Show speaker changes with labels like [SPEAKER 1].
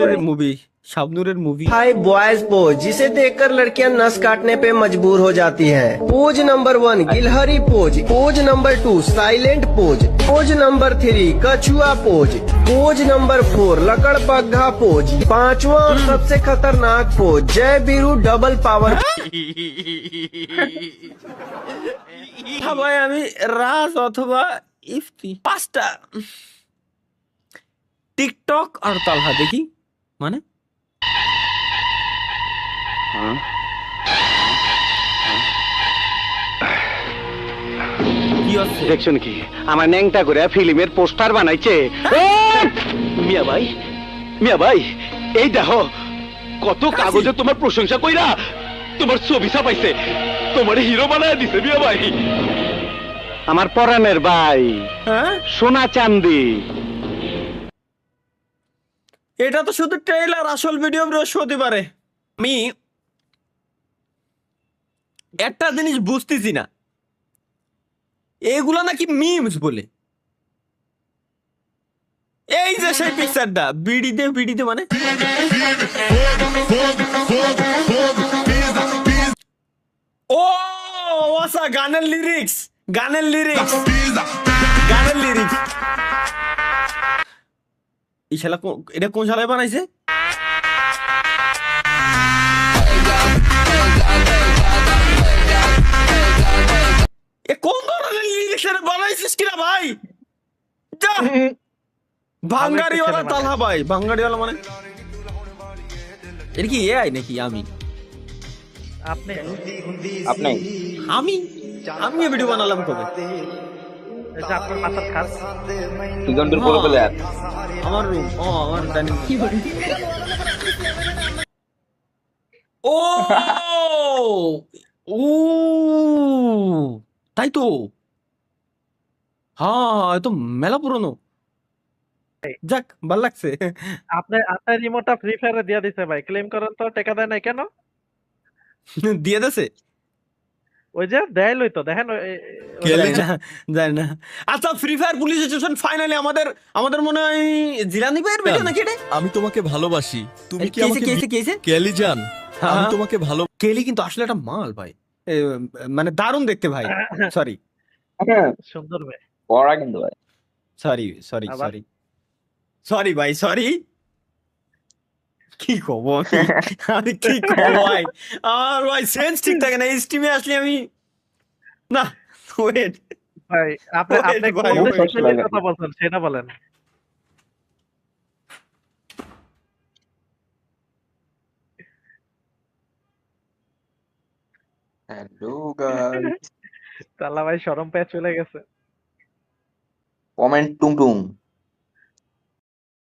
[SPEAKER 1] শাবনূরের movie, শাবনূরের movie.
[SPEAKER 2] Hi boys pose, जिसे देखकर लड़कियां नस काटने पे मजबूर हो जाती हैं। पोज नंबर 1 गिलहरी pose, pose number 2 silent pose, pose number 3 कछुआ पोज, पोज नंबर 4 लकड़ पग्घा पोज, पांचवा और सबसे खतरनाक पोज जय बीरू डबल पावर।
[SPEAKER 1] ভাই আমি রাজ অথবা ইফতি 5টা টিকটক আর তালহা দেখি, মানে কি হচ্ছে?
[SPEAKER 3] দেখছেন কি আমার ন্যাংটা করে ফিল্মের পোস্টার বানাইছে। মিয়া ভাই এই দেখো কত কাগজে তোমার প্রশংসা কইরা তোমার ছবি ছাপাইছে, তোমার হিরো বানায় দিছে মিয়া ভাই। আমার পরাণের ভাই,
[SPEAKER 1] হ্যাঁ
[SPEAKER 3] সোনা চাঁদি।
[SPEAKER 1] এটা তো শুধু ট্রেইলার, আসল ভিডিও বৃহস্পতিবারে। আমি একটা জিনিস বুঝতেছি না, এগুলো নাকি মিমস বলে। এই যে সেই পিকচারটা বিড়িতে মানে ও আচ্ছা, গানের লিরিক্স এই শালা এটা কোন শালায় বানাইছে? এ কোন ধরনের লিরিক্স বানাইছিস কিনা ভাই? যা ভাঙ্গারিওয়ালা তালহা ভাই, ভাঙ্গারিওয়ালা মানে এটা কি এআই নাকি? আমি ভিডিও বানালাম কবে? আমার রুম, আমার ডাইনিং। ও ও তাই তো, হ্যাঁ তো মেলা পুরনো। যাক ভাল লাগছে।
[SPEAKER 4] আপনার রিমোটটা ফ্রি ফায়ারে দিয়ে দিছে ভাই, ক্লেম করেন তো, টাকা দেয় নাই কেন?
[SPEAKER 1] দিয়ে দেছে
[SPEAKER 4] ওই যে দেয় লই তো, দেখেন
[SPEAKER 1] জানি না। আচ্ছা, free fire police station finally আমাদের মনে হয় জিলানি ভাইয়ের ভিডিও নাকি এটা?
[SPEAKER 5] আমি তোমাকে ভালোবাসি, তুমি কি আমাকে
[SPEAKER 1] কেসে
[SPEAKER 5] কেলি জান, আমি
[SPEAKER 1] হ্যাঁ।
[SPEAKER 5] তোমাকে ভালো।
[SPEAKER 1] কেলি কিন্তু আসলে একটা মাল ভাই, মানে দারুণ দেখতে ভাই। সরি
[SPEAKER 4] সুন্দর ভাই। আবার?
[SPEAKER 1] সরি ভাই, সরি। কি কব আমি কি কব ভাই, আর ভাই সেন্স ঠিক থাকে না। স্ট্রিমে আসলে আমি না, ওয়েট
[SPEAKER 4] ভাই আপনি
[SPEAKER 1] ভাই,
[SPEAKER 4] কোন
[SPEAKER 1] wait.
[SPEAKER 4] দেশের কথা বলছেন সেটা বলেন।
[SPEAKER 6] হ্যালো গাইস,
[SPEAKER 4] তাল্লা ভাই শরম পেয়ে চলে গেছে।
[SPEAKER 6] কমেন্ট টুং টুং।